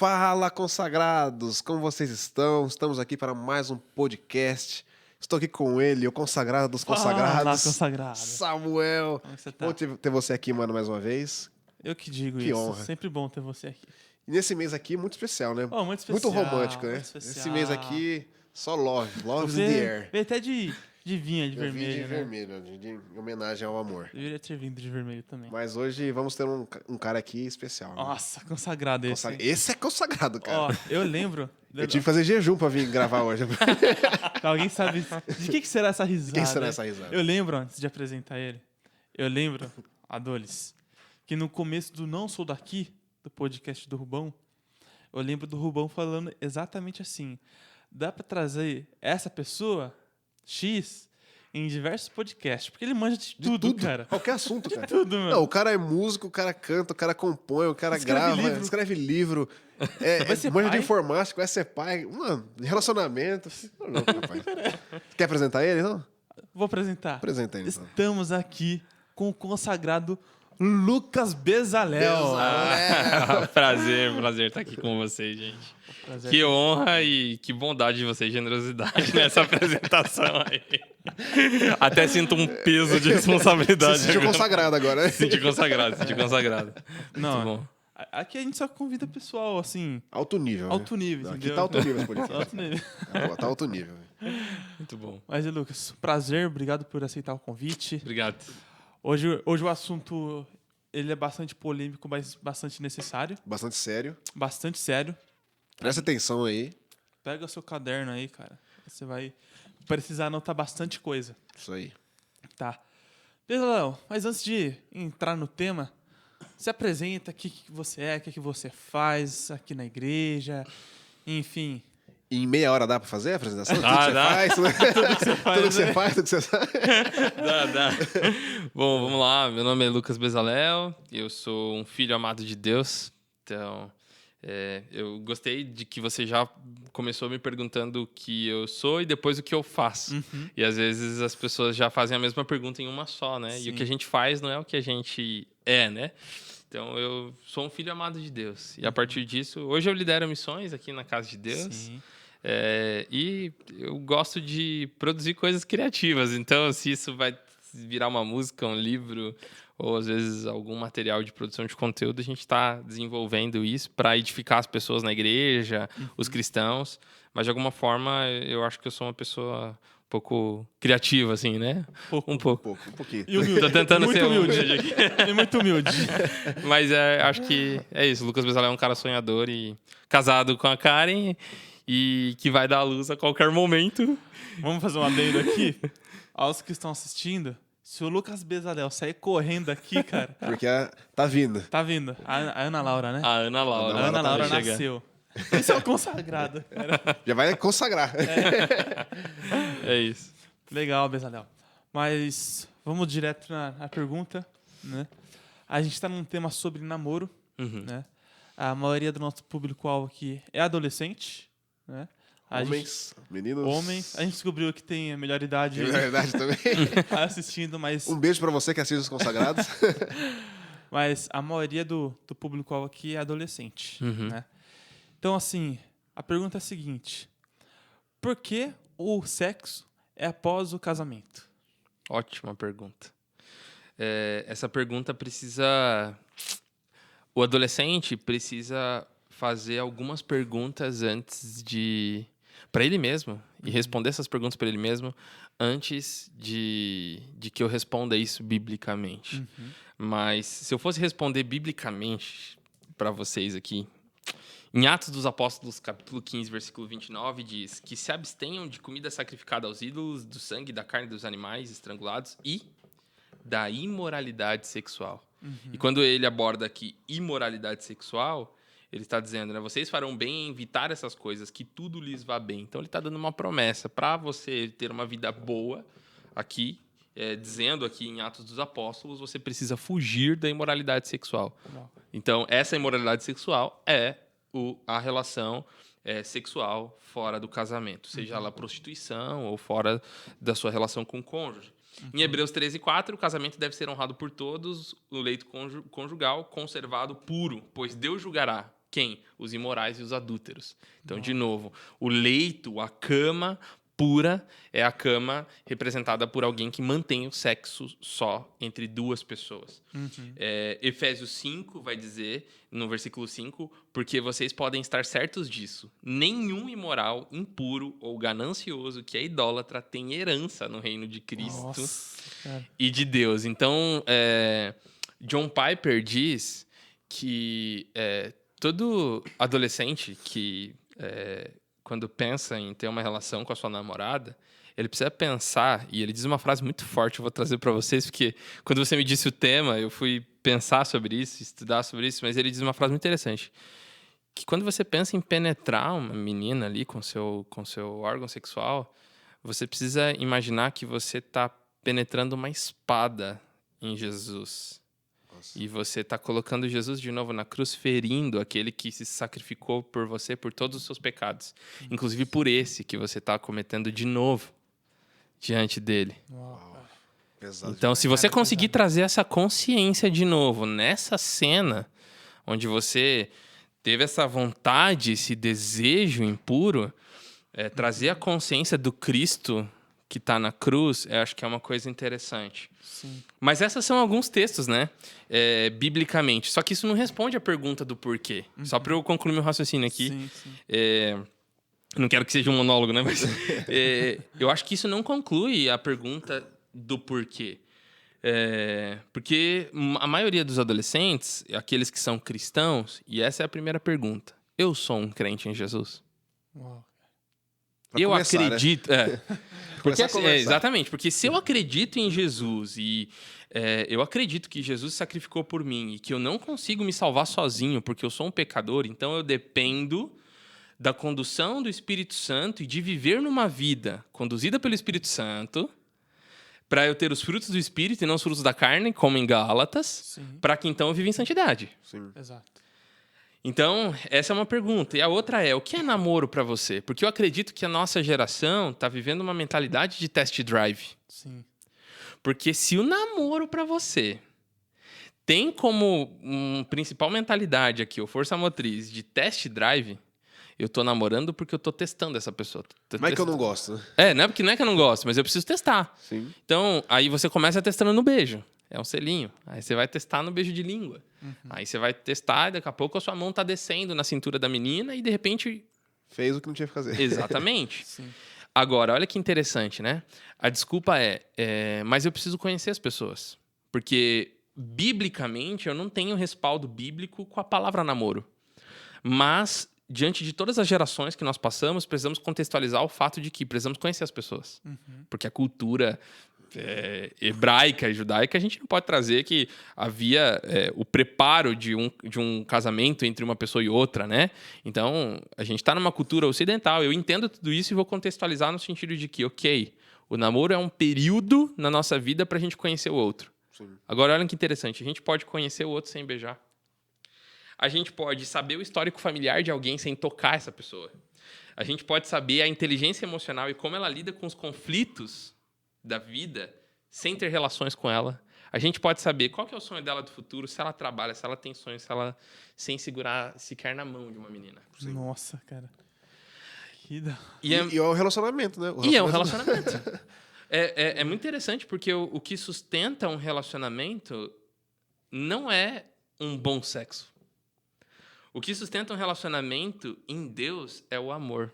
Fala, consagrados! Como vocês estão? Estamos aqui para mais um podcast. Estou aqui com ele, o consagrado dos consagrados. Fala, consagrado. Samuel. Como você tá? Bom ter você aqui, mano, mais uma vez. Eu que digo Que isso. honra. Sempre bom ter você aqui. E nesse mês aqui, muito especial, né? Oh, muito especial. Muito romântico, né? Muito especial. Esse mês aqui, só love. Love in the air. Veio até de vinha, de Eu vim vermelho, de né? vermelho, em homenagem ao amor. Deveria ter vindo de vermelho também. Mas hoje vamos ter um cara aqui especial. Né? Nossa, consagrado esse. hein? Esse é consagrado, cara. Ó, eu lembro. Eu tive que fazer jejum pra vir gravar hoje. Alguém sabe de que será essa risada? Quem será essa risada? Eu lembro, antes de apresentar ele, Adolis, que no começo do Não Sou Daqui, do podcast do Rubão, eu lembro do Rubão falando exatamente assim: dá pra trazer essa pessoa, X, em diversos podcasts, porque ele manja de tudo, cara. Qualquer assunto, De cara. tudo, mano. Não, o cara é músico, o cara canta, o cara compõe, o cara escreve livro. Vai ser Manja de pai? informática, vai ser pai. Mano, relacionamento. Tô louco, rapaz. Quer apresentar ele, não? Vou apresentar. Apresenta ele, então. Estamos aqui com o consagrado Lucas Bezalel. Prazer estar aqui com vocês, gente. Prazer. Que honra e que bondade de vocês, generosidade nessa apresentação aí. Até sinto um peso de responsabilidade. Se sentiu consagrado agora, né? Senti consagrado. Não, Muito bom. aqui a gente só convida pessoal, assim, Alto nível. né? alto nível, Não, entendeu? aqui tá alto nível esse podcast. Alto nível. Tá alto nível. Muito bom. Mas, Lucas, prazer, obrigado por aceitar o convite. Obrigado. Hoje o assunto, ele é bastante polêmico, mas bastante necessário, Bastante sério. bastante sério. Presta atenção aí. Pega o seu caderno aí, cara. Você vai precisar anotar bastante coisa, Isso aí. tá? Bezalel, mas antes de entrar no tema, se apresenta, o que você é, o que você faz aqui na igreja, enfim. Em meia hora dá pra fazer a apresentação? Tudo Ah, que você dá. faz? Tudo que você faz, Tudo que você né? faz, tudo que você sabe. Dá. Bom, vamos lá. Meu nome é Lucas Bezalel. Eu sou um filho amado de Deus. Então, eu gostei de que você já começou me perguntando o que eu sou e depois o que eu faço. E às vezes as pessoas já fazem a mesma pergunta em uma só, né? Sim. E o que a gente faz não é o que a gente é, né? Então, eu sou um filho amado de Deus. E a partir disso, hoje eu lidero missões aqui na Casa de Deus. Sim. E eu gosto de produzir coisas criativas. Então, se isso vai virar uma música, um livro, ou às vezes algum material de produção de conteúdo, a gente está desenvolvendo isso para edificar as pessoas na igreja, os cristãos. Mas, de alguma forma, eu acho que eu sou uma pessoa um pouco criativa, assim, né? Um pouco. Um pouquinho. E humilde. Tô tentando muito ser humilde. humilde aqui. E muito humilde. Mas acho que é isso. O Lucas Bezalel é um cara sonhador e casado com a Karen e que vai dar à luz a qualquer momento. Vamos fazer um adendo aqui? Aos que estão assistindo, se o Lucas Bezalel sair correndo aqui, cara, Porque tá vindo. tá vindo. A Ana Laura, né? A Ana Laura. A Ana tá Laura vai chegar. nasceu. Esse é o consagrado, cara. Já vai consagrar. É isso. Legal, Bezalel. Mas vamos direto na pergunta, né? A gente tá num tema sobre namoro, né? A maioria do nosso público-alvo aqui é adolescente, né? Homens, meninos. Homens. A gente descobriu que tem a melhor idade Na verdade também. assistindo, mas... Um beijo pra você que assiste os consagrados. Mas a maioria do público-alvo aqui é adolescente, né? Então, assim, a pergunta é a seguinte: por que o sexo é após o casamento? Ótima pergunta. Essa pergunta precisa... O adolescente precisa fazer algumas perguntas antes de... Para ele mesmo. E responder essas perguntas para ele mesmo antes de que eu responda isso biblicamente. Mas se eu fosse responder biblicamente para vocês aqui, em Atos dos Apóstolos, capítulo 15, versículo 29, diz que se abstenham de comida sacrificada aos ídolos, do sangue e da carne dos animais estrangulados e da imoralidade sexual. E quando ele aborda aqui imoralidade sexual, ele está dizendo, né, vocês farão bem em evitar essas coisas, que tudo lhes vá bem. Então ele está dando uma promessa para você ter uma vida boa aqui, dizendo aqui em Atos dos Apóstolos, você precisa fugir da imoralidade sexual. Então, essa imoralidade sexual é a relação sexual fora do casamento, seja ela prostituição ou fora da sua relação com o cônjuge. Em Hebreus 13:4, o casamento deve ser honrado por todos, o leito conjugal conservado puro, pois Deus julgará Quem? Os imorais e os adúlteros. Então, de novo, o leito, a cama pura é a cama representada por alguém que mantém o sexo só entre duas pessoas. Efésios 5 vai dizer, no versículo 5, porque vocês podem estar certos disso. Nenhum imoral, impuro ou ganancioso que é idólatra tem herança no reino de Cristo Cara. e de Deus. Então, John Piper diz que todo adolescente que, quando pensa em ter uma relação com a sua namorada, ele precisa pensar, e ele diz uma frase muito forte, eu vou trazer para vocês, porque quando você me disse o tema, eu fui pensar sobre isso, estudar sobre isso, mas ele diz uma frase muito interessante, que quando você pensa em penetrar uma menina ali com seu órgão sexual, você precisa imaginar que você está penetrando uma espada em Jesus. E você está colocando Jesus de novo na cruz, ferindo aquele que se sacrificou por você, por todos os seus pecados. Inclusive por esse que você está cometendo de novo diante dele. Pesado Então, se você conseguir trazer essa consciência de novo nessa cena, onde você teve essa vontade, esse desejo impuro, trazer a consciência do Cristo que está na cruz, eu acho que é uma coisa interessante. Sim. Mas esses são alguns textos, né? Biblicamente. Só que isso não responde a pergunta do porquê. Só para eu concluir meu raciocínio aqui. Sim, sim. Não quero que seja um monólogo, né? Mas eu acho que isso não conclui a pergunta do porquê. Porque a maioria dos adolescentes, aqueles que são cristãos, e essa é a primeira pergunta. Eu sou um crente em Jesus? Uau. Pra Eu começar, acredito. Porque, Começar a conversar. exatamente, porque se eu acredito em Jesus e eu acredito que Jesus sacrificou por mim e que eu não consigo me salvar sozinho porque eu sou um pecador, então eu dependo da condução do Espírito Santo e de viver numa vida conduzida pelo Espírito Santo, para eu ter os frutos do Espírito e não os frutos da carne, como em Gálatas, para que então eu viva em santidade. Sim. Exato. Então, essa é uma pergunta. E a outra é, o que é namoro para você? Porque eu acredito que a nossa geração está vivendo uma mentalidade de test drive. Sim. Porque se o namoro para você tem como principal mentalidade aqui, ou força motriz, de test drive, eu tô namorando porque eu tô testando essa pessoa. Como é que eu não gosto? Não é que eu não gosto, mas eu preciso testar. Sim. Então, aí você começa testando no beijo. É um selinho. Aí você vai testar no beijo de língua. Aí você vai testar e daqui a pouco a sua mão tá descendo na cintura da menina e de repente... Fez o que não tinha que fazer. Exatamente. Sim. Agora, olha que interessante, né? A desculpa mas eu preciso conhecer as pessoas. Porque, biblicamente, eu não tenho respaldo bíblico com a palavra namoro. Mas, diante de todas as gerações que nós passamos, precisamos contextualizar o fato de que precisamos conhecer as pessoas. Porque a cultura hebraica e judaica, a gente não pode trazer que havia o preparo de um casamento entre uma pessoa e outra, né? Então, a gente está numa cultura ocidental. Eu entendo tudo isso e vou contextualizar no sentido de que, ok, o namoro é um período na nossa vida para a gente conhecer o outro. Sim. Agora, olha que interessante. A gente pode conhecer o outro sem beijar. A gente pode saber o histórico familiar de alguém sem tocar essa pessoa. A gente pode saber a inteligência emocional e como ela lida com os conflitos da vida sem ter relações com ela. A gente pode saber qual que é o sonho dela do futuro, se ela trabalha, se ela tem sonhos, se ela sem segurar sequer na mão de uma menina. Sim. Nossa, cara. E é um relacionamento, né? E é um relacionamento. É muito interessante porque o que sustenta um relacionamento não é um bom sexo. O que sustenta um relacionamento em Deus é o amor.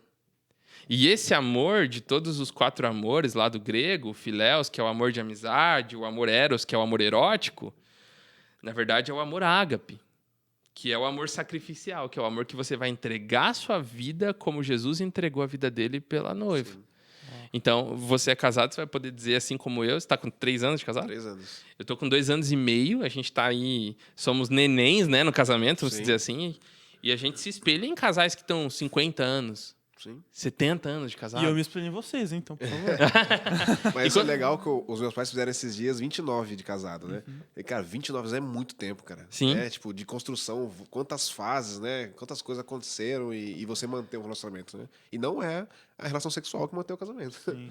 E esse amor, de todos os 4 amores lá do grego, o phileos, que é o amor de amizade, o amor eros, que é o amor erótico, na verdade é o amor ágape, que é o amor sacrificial, que é o amor que você vai entregar a sua vida como Jesus entregou a vida dele pela noiva. Sim. Então, você é casado, você vai poder dizer assim como eu, você está com 3 anos de casado? 3 anos. Eu tô com 2 anos e meio, a gente tá aí, somos nenéns, né, no casamento, vamos Sim. dizer assim, e a gente se espelha em casais que estão 50 anos, Sim. 70 anos de casado. E eu me explainei vocês, hein, então, por favor. Mas isso é legal que os meus pais fizeram esses dias 29 de casado, né? E, cara, 29 anos é muito tempo, cara. Sim. É, tipo, de construção, quantas fases, né? Quantas coisas aconteceram e você manter um relacionamento, né? E não é a relação sexual que mantém o casamento. Sim.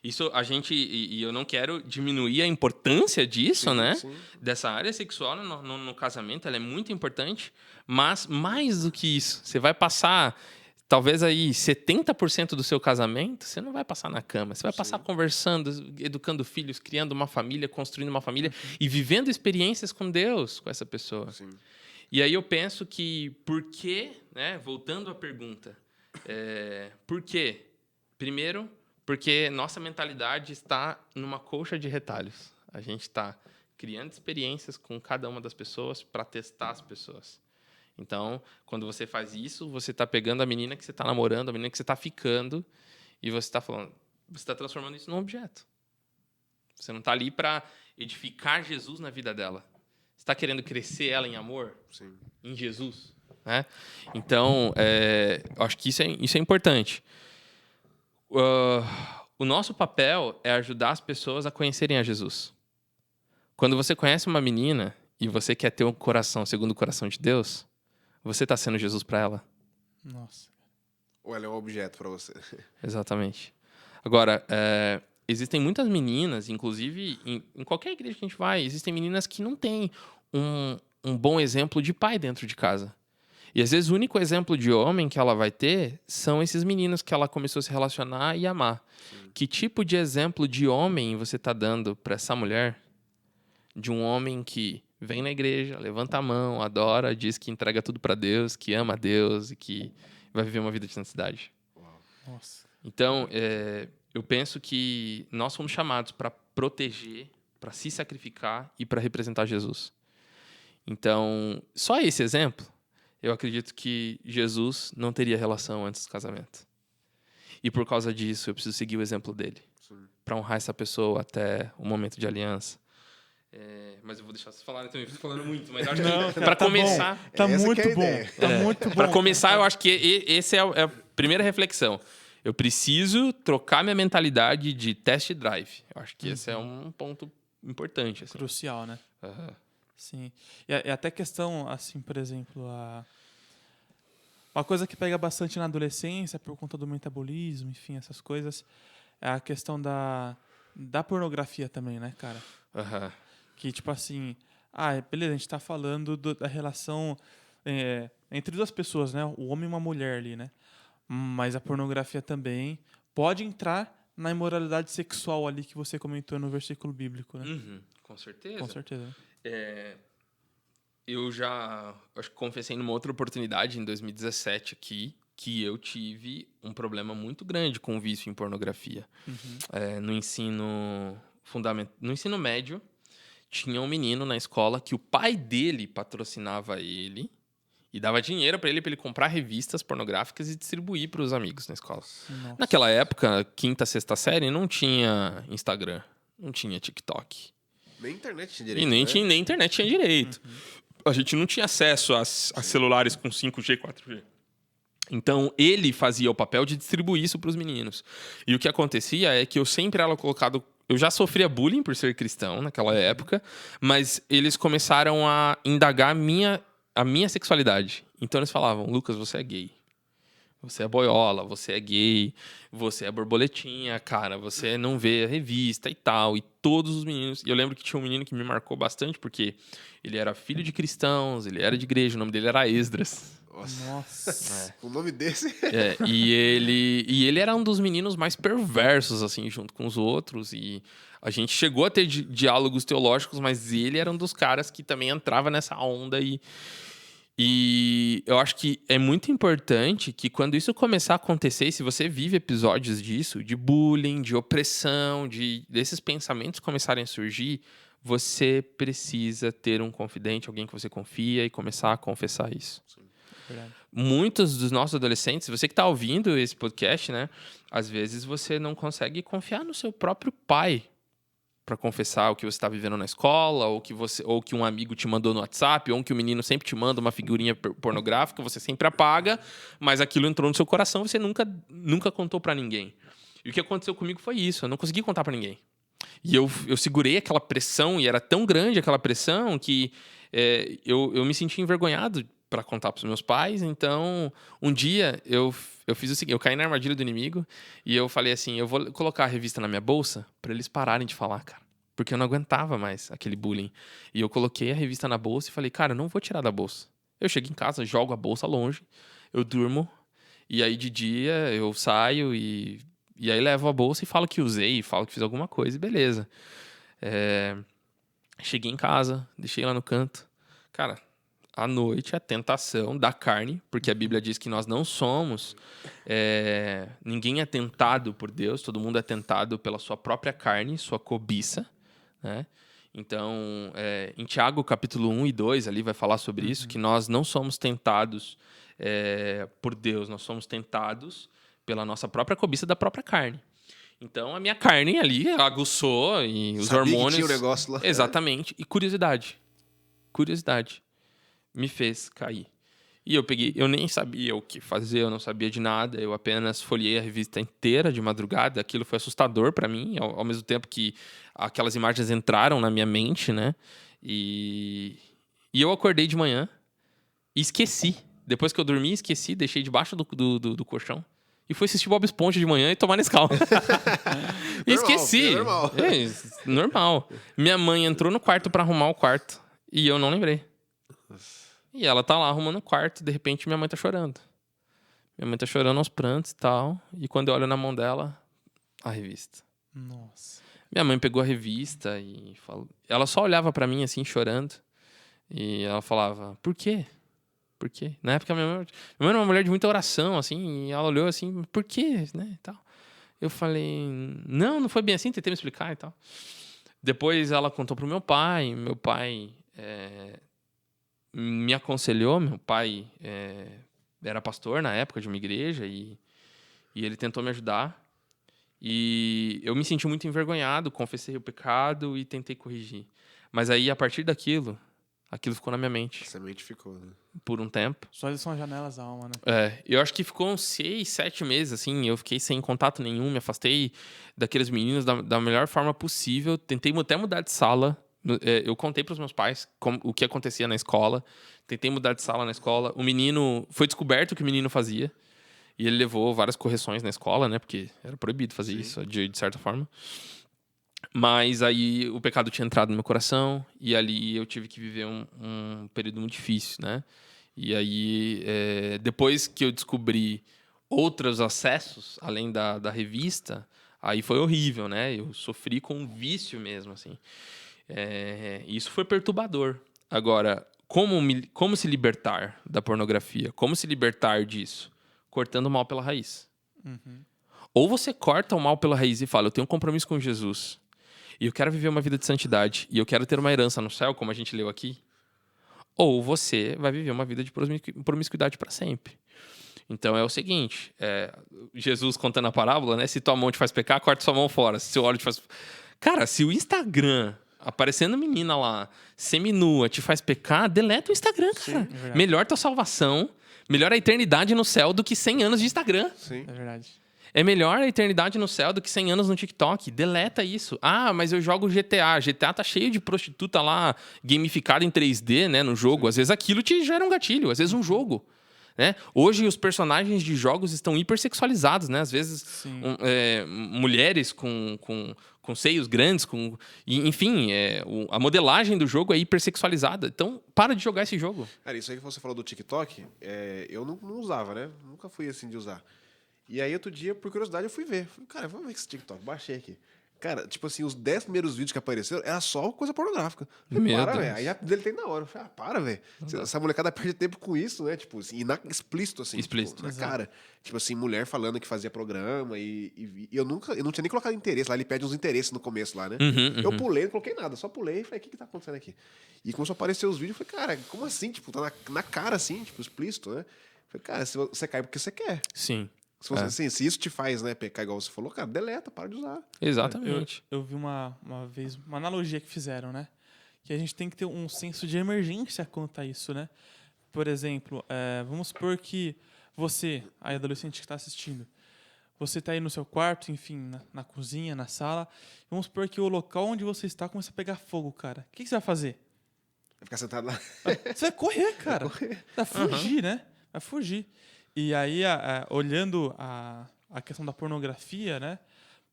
Isso a gente... E eu não quero diminuir a importância disso, Sim, né? sim. Dessa área sexual no casamento, ela é muito importante. Mas, mais do que isso, você vai passar... Talvez aí 70% do seu casamento, você não vai passar na cama. Você vai passar conversando, educando filhos, criando uma família, construindo uma família e vivendo experiências com Deus, com essa pessoa. Sim. E aí eu penso que por quê, né? Voltando à pergunta, por quê? Primeiro, porque nossa mentalidade está numa colcha de retalhos. A gente está criando experiências com cada uma das pessoas para testar as pessoas. Então, quando você faz isso, você está pegando a menina que você está namorando, a menina que você está ficando, e você está falando, você está transformando isso num objeto. Você não está ali para edificar Jesus na vida dela. Você está querendo crescer ela em amor? Sim. Em Jesus, né? Então, eu acho que isso é importante. O nosso papel é ajudar as pessoas a conhecerem a Jesus. Quando você conhece uma menina e você quer ter um coração segundo o coração de Deus, você está sendo Jesus para ela. Nossa. Ou ela é um objeto pra você. Exatamente. Agora, existem muitas meninas, inclusive em qualquer igreja que a gente vai, existem meninas que não têm um bom exemplo de pai dentro de casa. E às vezes o único exemplo de homem que ela vai ter são esses meninos que ela começou a se relacionar e amar. Sim. Que tipo de exemplo de homem você está dando para essa mulher? De um homem que vem na igreja, levanta a mão, adora, diz que entrega tudo para Deus, que ama a Deus e que vai viver uma vida de santidade. Nossa. Então, eu penso que nós fomos chamados para proteger, para se sacrificar e para representar Jesus. Então, só esse exemplo, eu acredito que Jesus não teria relação antes do casamento. E por causa disso, eu preciso seguir o exemplo dele, para honrar essa pessoa até o momento de aliança. Mas eu vou deixar vocês falarem também. Estou falando muito, mas acho que para começar... Bom. Tá muito bom. Tá muito bom. Para começar, eu acho que esse é a primeira reflexão. Eu preciso trocar minha mentalidade de test drive. Eu acho que esse é um ponto importante. Assim. Crucial, né? Uhum. Sim. E até questão, assim, por exemplo, uma coisa que pega bastante na adolescência por conta do metabolismo, enfim, essas coisas, é a questão da pornografia também, né, cara? Uhum. Que, tipo assim, beleza, a gente tá falando da relação entre duas pessoas, né? O homem e uma mulher ali, né? Mas a pornografia também pode entrar na imoralidade sexual ali que você comentou no versículo bíblico, né? Uhum. Com certeza. Com certeza. Eu já acho que confessei numa outra oportunidade, em 2017 aqui, que eu tive um problema muito grande com o vício em pornografia. Uhum. No ensino fundamental, no ensino médio, tinha um menino na escola que o pai dele patrocinava ele e dava dinheiro para ele comprar revistas pornográficas e distribuir para os amigos na escola. Nossa. Naquela época, quinta, sexta série, não tinha Instagram, não tinha TikTok. Nem internet tinha direito. E nem internet tinha direito. Uhum. A gente não tinha acesso a celulares com 5G, 4G. Então, ele fazia o papel de distribuir isso para os meninos. E o que acontecia é que eu sempre era colocado... Eu já sofria bullying por ser cristão naquela época, mas eles começaram a indagar a minha sexualidade. Então, eles falavam, Lucas, você é gay. Você é boiola, você é gay, você é borboletinha, cara, você não vê a revista e tal. E todos os meninos... E eu lembro que tinha um menino que me marcou bastante, porque ele era filho de cristãos, ele era de igreja, o nome dele era Esdras. Nossa. O nome desse... E ele era um dos meninos mais perversos, assim, junto com os outros. E a gente chegou a ter diálogos teológicos, mas ele era um dos caras que também entrava nessa onda. E eu acho que é muito importante que quando isso começar a acontecer, e se você vive episódios disso, de bullying, de opressão, desses pensamentos começarem a surgir, você precisa ter um confidente, alguém que você confia e começar a confessar isso. Sim. Verdade. Muitos dos nossos adolescentes, você que está ouvindo esse podcast, né? Às vezes você não consegue confiar no seu próprio pai para confessar o que você está vivendo na escola, ou que um amigo te mandou no WhatsApp, ou que o menino sempre te manda uma figurinha pornográfica, você sempre apaga, mas aquilo entrou no seu coração, você nunca contou para ninguém. E o que aconteceu comigo foi isso, eu não consegui contar para ninguém. E eu segurei aquela pressão, e era tão grande aquela pressão que eu me senti envergonhado para contar para os meus pais. Então, um dia eu fiz o seguinte, eu caí na armadilha do inimigo e eu falei assim, eu vou colocar a revista na minha bolsa para eles pararem de falar, cara. Porque eu não aguentava mais aquele bullying. E eu coloquei a revista na bolsa e falei, cara, eu não vou tirar da bolsa. Eu chego em casa, jogo a bolsa longe, eu durmo, e aí de dia eu saio e aí levo a bolsa e falo que usei, falo que fiz alguma coisa e beleza. Cheguei em casa, deixei lá no canto. Cara, à noite a tentação da carne, porque a Bíblia diz que nós não somos... ninguém é tentado por Deus, todo mundo é tentado pela sua própria carne, sua cobiça, né? Então, em Tiago, capítulo 1 e 2, ali vai falar sobre isso, que nós não somos tentados por Deus, nós somos tentados pela nossa própria cobiça da própria carne. Então, a minha carne ali aguçou e os Sabia hormônios... que tinha um negócio lá. Exatamente. E curiosidade me fez cair. E eu nem sabia o que fazer, eu não sabia de nada, eu apenas folhei a revista inteira de madrugada, aquilo foi assustador para mim, ao mesmo tempo que aquelas imagens entraram na minha mente, né? E eu acordei de manhã e esqueci. Depois que eu dormi, esqueci, deixei debaixo do colchão. E fui assistir Bob Esponja de manhã e tomar Nescau. E esqueci. Normal. Normal. Minha mãe entrou no quarto para arrumar o quarto e eu não lembrei. E ela tá lá arrumando o quarto e de repente minha mãe tá chorando. Minha mãe tá chorando aos prantos e tal. E quando eu olho na mão dela, a revista. Nossa. Minha mãe pegou a revista e falou... Ela só olhava pra mim assim, chorando. E ela falava, por quê? Por quê? Na época, minha mãe era uma mulher de muita oração, assim. E ela olhou assim, por quê? Né, e tal. Eu falei, não foi bem assim, tentei me explicar e tal. Depois ela contou pro meu pai. Meu pai me aconselhou. Meu pai era pastor na época de uma igreja e ele tentou me ajudar. E eu me senti muito envergonhado, confessei o pecado e tentei corrigir. Mas aí, a partir daquilo, aquilo ficou na minha mente. A semente ficou, né? Por um tempo. Só eles são as janelas da alma, né? Eu acho que ficou uns 6, 7 meses, assim. Eu fiquei sem contato nenhum, me afastei daqueles meninos da melhor forma possível. Tentei até mudar de sala. Eu contei para os meus pais o que acontecia na escola. Tentei mudar de sala na escola. O menino... Foi descoberto o que o menino fazia. E ele levou várias correções na escola, né? Porque era proibido fazer isso, de certa forma. Mas aí o pecado tinha entrado no meu coração. E ali eu tive que viver um período muito difícil, né? E aí, depois que eu descobri outros acessos, além da revista, aí foi horrível, né? Eu sofri com um vício mesmo, assim. Isso foi perturbador. Agora, como se libertar da pornografia? Como se libertar disso? Cortando o mal pela raiz. Uhum. Ou você corta o mal pela raiz e fala, eu tenho um compromisso com Jesus, e eu quero viver uma vida de santidade, e eu quero ter uma herança no céu, como a gente leu aqui. Ou você vai viver uma vida de promiscuidade para sempre. Então é o seguinte, Jesus contando a parábola, né? Se tua mão te faz pecar, corta sua mão fora. Se seu olho te faz... Cara, se o Instagram, aparecendo menina lá, seminua, te faz pecar, deleta o Instagram, cara. Sim, melhor tua salvação, melhor a eternidade no céu do que 100 anos de Instagram. Sim. É verdade. É melhor a eternidade no céu do que 100 anos no TikTok. Deleta isso. Ah, mas eu jogo GTA. GTA tá cheio de prostituta lá, gamificada em 3D, né, no jogo. Às vezes aquilo te gera um gatilho. Às vezes um jogo. Né? Hoje os personagens de jogos estão hipersexualizados, né? Às vezes mulheres com seios grandes, enfim, a modelagem do jogo é hipersexualizada. Então, para de jogar esse jogo. Cara, isso aí que você falou do TikTok, eu não usava, né? Nunca fui assim de usar. E aí, outro dia, por curiosidade, eu fui ver. Falei, cara, vamos ver esse TikTok. Baixei aqui. Cara, tipo assim, os 10 primeiros vídeos que apareceram era só coisa pornográfica. Falei, Meu para, Deus. velho. Aí já deletei na hora. Eu falei, para, velho. Essa molecada perde tempo com isso, né? Tipo assim, explícito, assim. Explícito. Tipo, na cara. Tipo assim, mulher falando que fazia programa e eu não tinha nem colocado interesse lá. Ele pede uns interesses no começo lá, né? Uhum. Eu pulei, não coloquei nada. Só pulei e falei, o que tá acontecendo aqui? E começou a aparecer os vídeos. Eu falei, cara, como assim? Tipo, tá na cara, assim, tipo, explícito, né? Eu falei, cara, você cai porque você quer. Sim. Se, você, assim, se isso te faz, né, pecar igual você falou, cara, deleta, para de usar. Exatamente. Eu vi uma vez uma analogia que fizeram, né? Que a gente tem que ter um senso de emergência quanto a isso, né? Por exemplo, vamos supor que você, aí adolescente que está assistindo, você está aí no seu quarto, enfim, na cozinha, na sala, vamos supor que o local onde você está começa a pegar fogo, cara. O que você vai fazer? Vai ficar sentado lá. Você vai correr, cara. Vai fugir, né? Vai fugir. E aí, olhando a questão da pornografia, né?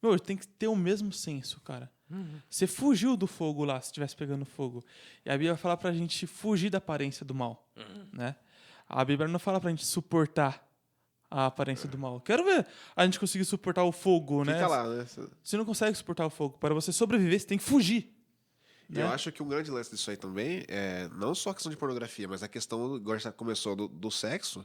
Meu, tem que ter o mesmo senso, cara. Você fugiu do fogo lá, se estivesse pegando fogo. E a Bíblia vai falar pra gente fugir da aparência do mal, né? A Bíblia não fala pra gente suportar a aparência do mal. Quero ver a gente conseguir suportar o fogo, né? Fica lá, né? Você não consegue suportar o fogo. Para você sobreviver, você tem que fugir. E eu acho que um grande lance disso aí também é não só a questão de pornografia, mas a questão, agora já começou, do sexo,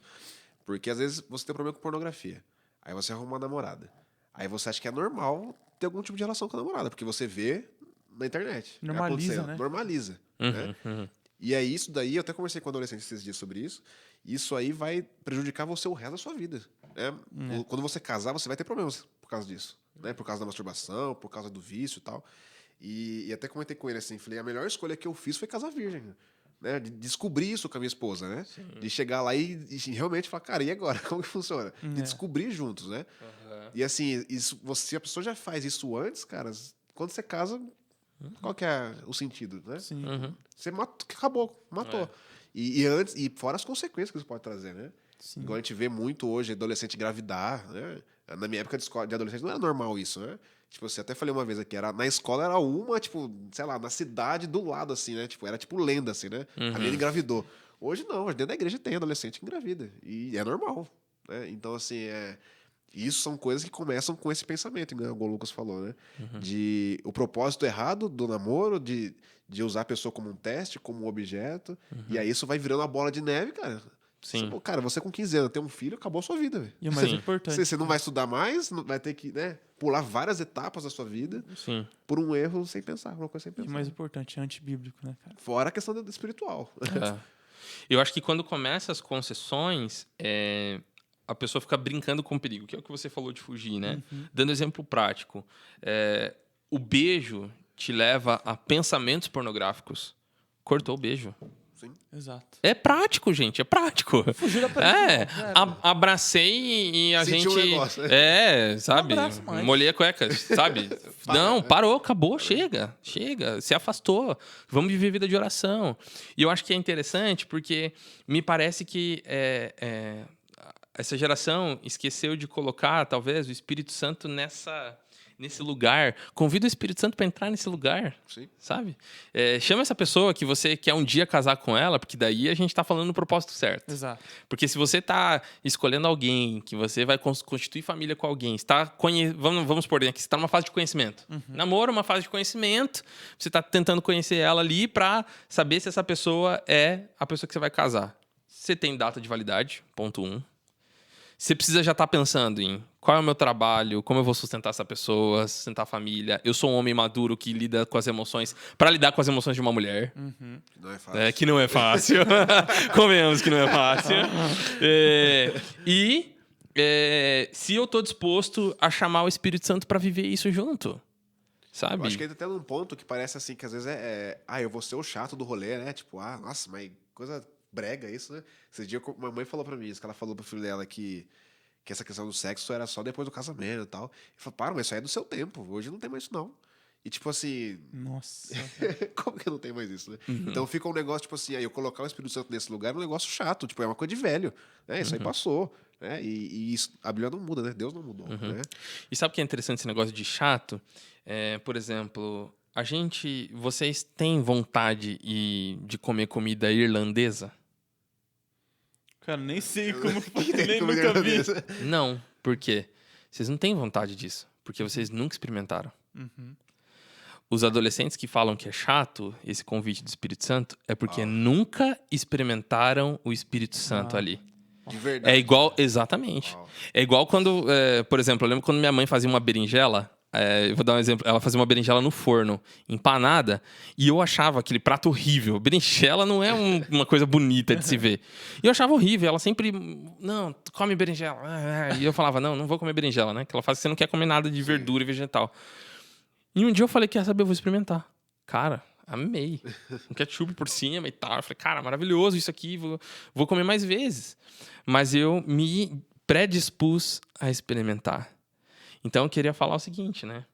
porque às vezes você tem um problema com pornografia. Aí você arruma uma namorada. Aí você acha que é normal ter algum tipo de relação com a namorada, porque você vê na internet. Normaliza, né? Normaliza. Né? E aí isso daí, eu até conversei com um adolescente esses dias sobre isso, isso aí vai prejudicar você o resto da sua vida. Né? Quando você casar, você vai ter problemas por causa disso. Né? Por causa da masturbação, por causa do vício e tal. E até comentei com ele assim, falei, a melhor escolha que eu fiz foi casar virgem. Né? De descobrir isso com a minha esposa, né? Sim. De chegar lá e realmente falar, cara, e agora? Como que funciona? De descobrir juntos, né? E assim, se a pessoa já faz isso antes, cara, quando você casa, qual que é o sentido, né? Sim. Você acabou, matou. E antes, e fora as consequências que isso pode trazer, né? Sim. Igual a gente vê muito hoje, adolescente engravidar, né? Na minha época de adolescente não era normal isso, né? Tipo, você até falei uma vez aqui, na escola era uma, tipo, sei lá, na cidade do lado, assim, né? Tipo, era tipo lenda, assim, né? A menina engravidou. Hoje não, dentro da igreja tem adolescente que engravida. E é normal, né? Então, assim, isso são coisas que começam com esse pensamento, igual o Lucas falou, né? De o propósito errado do namoro, de usar a pessoa como um teste, como um objeto. E aí isso vai virando uma bola de neve, cara. Sim. Cara, você com 15 anos tem um filho, acabou a sua vida, velho. E o mais importante. Você não vai estudar mais, vai ter que, né, pular várias etapas da sua vida por um erro sem pensar, uma coisa sem E pensar. o mais importante, é antibíblico, né, cara? Fora a questão do espiritual. Eu acho que quando começa as concessões, a pessoa fica brincando com o perigo, que é o que você falou de fugir, né? Dando exemplo prático, o beijo te leva a pensamentos pornográficos. Cortou o beijo. Sim. Exato. É prático, gente, é prático. Fugir da aparência. Abracei e a Sentiu gente... um negócio, sabe? Não abraça mais. Molhei a cueca, sabe? Não, parou, acabou, chega. Se afastou. Vamos viver vida de oração. E eu acho que é interessante porque me parece que essa geração esqueceu de colocar, talvez, o Espírito Santo nesse lugar. Convida o Espírito Santo para entrar nesse lugar. Sim. Sabe? Chama essa pessoa que você quer um dia casar com ela, porque daí a gente está falando no propósito certo. Exato. Porque se você está escolhendo alguém, que você vai constituir família com alguém, vamos supor aqui, você está numa fase de conhecimento. Namoro é uma fase de conhecimento, você está tentando conhecer ela ali para saber se essa pessoa é a pessoa que você vai casar. Você tem data de validade, ponto 1. Você precisa já estar pensando em qual é o meu trabalho, como eu vou sustentar essa pessoa, sustentar a família. Eu sou um homem maduro que lida com as emoções, para lidar com as emoções de uma mulher. Não é fácil. Que não é fácil. Convenhamos que não é fácil. Se eu estou disposto a chamar o Espírito Santo para viver isso junto. Sabe? Eu acho que ele até num ponto que parece assim, que às vezes eu vou ser o chato do rolê, né? Tipo, nossa, mas coisa brega isso, né? Esse dia minha mãe falou pra mim isso, que ela falou pro filho dela que essa questão do sexo era só depois do casamento e tal. Eu falei, para, mas isso aí é do seu tempo, hoje não tem mais isso não. E tipo assim... Nossa. Como que não tem mais isso, né? Então fica um negócio, tipo assim, aí eu colocar o Espírito Santo nesse lugar é um negócio chato, tipo, é uma coisa de velho, né? Isso aí passou, né? E isso, a Bíblia não muda, né? Deus não mudou, né? E sabe o que é interessante esse negócio de chato? Por exemplo, vocês têm vontade de comer comida irlandesa? Cara, nem sei como Que tem nem comida nunca vi. irlandesa. Não, por quê? Vocês não têm vontade disso, porque vocês nunca experimentaram. Os adolescentes que falam que é chato esse convite do Espírito Santo é porque nunca experimentaram o Espírito Santo ali. De verdade. É igual, exatamente. É igual quando, por exemplo, eu lembro quando minha mãe fazia uma berinjela eu vou dar um exemplo. Ela fazia uma berinjela no forno, empanada, e eu achava aquele prato horrível. Berinjela não é uma coisa bonita de se ver. E eu achava horrível. Ela sempre, não, come berinjela. E eu falava, não vou comer berinjela, né? Que ela fala que você não quer comer nada de verdura e vegetal. E um dia eu falei, quer saber, eu vou experimentar. Cara, amei. Um ketchup por cima e tal. Eu falei, cara, maravilhoso isso aqui, vou comer mais vezes. Mas eu me predispus a experimentar. Então, eu queria falar o seguinte, né?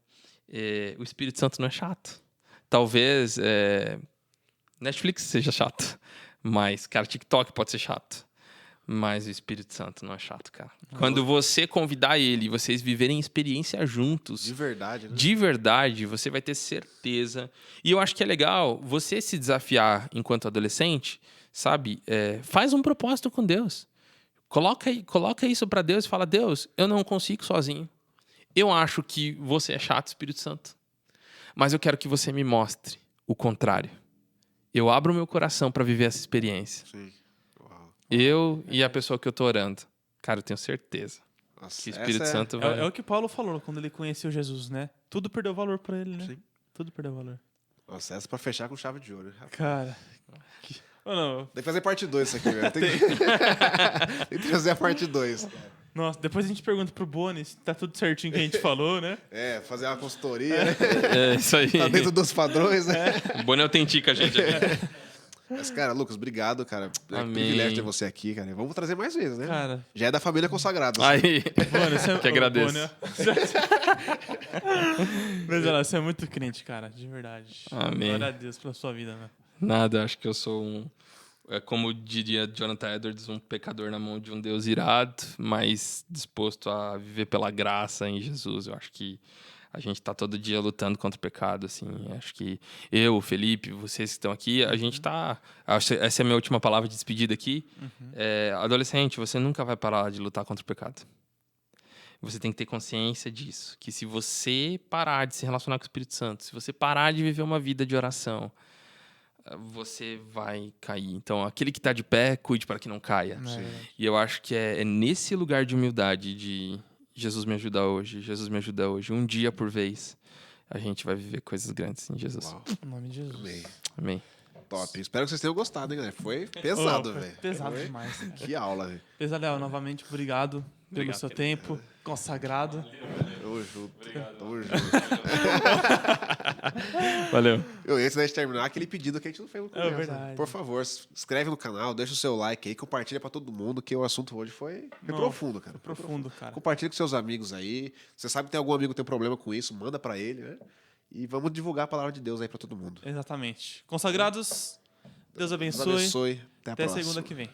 O Espírito Santo não é chato. Talvez Netflix seja chato. Mas, cara, TikTok pode ser chato. Mas o Espírito Santo não é chato, cara. Quando você convidar ele e vocês viverem experiência juntos... De verdade, né? De verdade, você vai ter certeza. E eu acho que é legal você se desafiar enquanto adolescente, sabe? Faz um propósito com Deus. Coloca isso pra Deus e fala, Deus, eu não consigo sozinho. Eu acho que você é chato, Espírito Santo. Mas eu quero que você me mostre o contrário. Eu abro o meu coração pra viver essa experiência. Sim. Uau. Eu e a pessoa que eu tô orando. Cara, eu tenho certeza Nossa, que o Espírito essa Santo vai... É o que Paulo falou quando ele conheceu Jesus, né? Tudo perdeu valor pra ele, né? Sim. Tudo perdeu valor. Nossa, essa é pra fechar com chave de ouro. Cara... Oh, não. Tem que fazer parte 2 isso aqui, velho. Tem que trazer a parte 2. Nossa, depois a gente pergunta pro Boni se tá tudo certinho que a gente falou, né? Fazer uma consultoria, né? É isso aí. Tá dentro dos padrões, né? O Boni autentica a gente aqui. Mas, cara, Lucas, obrigado, cara. É um Amém. privilégio ter você aqui, cara. Vamos trazer mais vezes, né? Cara... Já é da família consagrada. Aí, Boni, você... que agradeço. Boni, mas olha, você é muito crente, cara. De verdade. Amém. Glória a Deus pela sua vida, né? Nada, acho que eu sou como diria Jonathan Edwards, um pecador na mão de um Deus irado, mas disposto a viver pela graça em Jesus. Eu acho que a gente tá todo dia lutando contra o pecado, assim. Acho que eu, o Felipe, vocês que estão aqui, a gente tá... Essa é a minha última palavra de despedida aqui. Adolescente, você nunca vai parar de lutar contra o pecado. Você tem que ter consciência disso. Que se você parar de se relacionar com o Espírito Santo, se você parar de viver uma vida de oração, você vai cair. Então, aquele que está de pé, cuide para que não caia. E eu acho que é nesse lugar de humildade, de Jesus me ajuda hoje, Jesus me ajuda hoje, um dia por vez, a gente vai viver coisas grandes em Jesus. Uau. Em nome de Jesus. Amém. Amém. Top. Espero que vocês tenham gostado, hein, galera? Foi pesado, Foi velho. pesado Foi- demais. Cara. Que aula, velho. Pesadelo, novamente, obrigado pelo Obrigado. seu tempo consagrado. Tamo junto. Tamo junto. Valeu. Antes da gente terminar, aquele pedido que a gente não fez no começo. verdade. Né? Por favor, se inscreve no canal, deixa o seu like aí, compartilha pra todo mundo, que o assunto hoje foi Não, profundo, cara. Foi Profundo, cara. Compartilha com seus amigos aí. Você sabe que tem algum amigo que tem problema com isso, manda pra ele, né? E vamos divulgar a palavra de Deus aí pra todo mundo. Exatamente. Consagrados, Deus Deus abençoe. abençoe. Até a Até próxima. segunda que vem.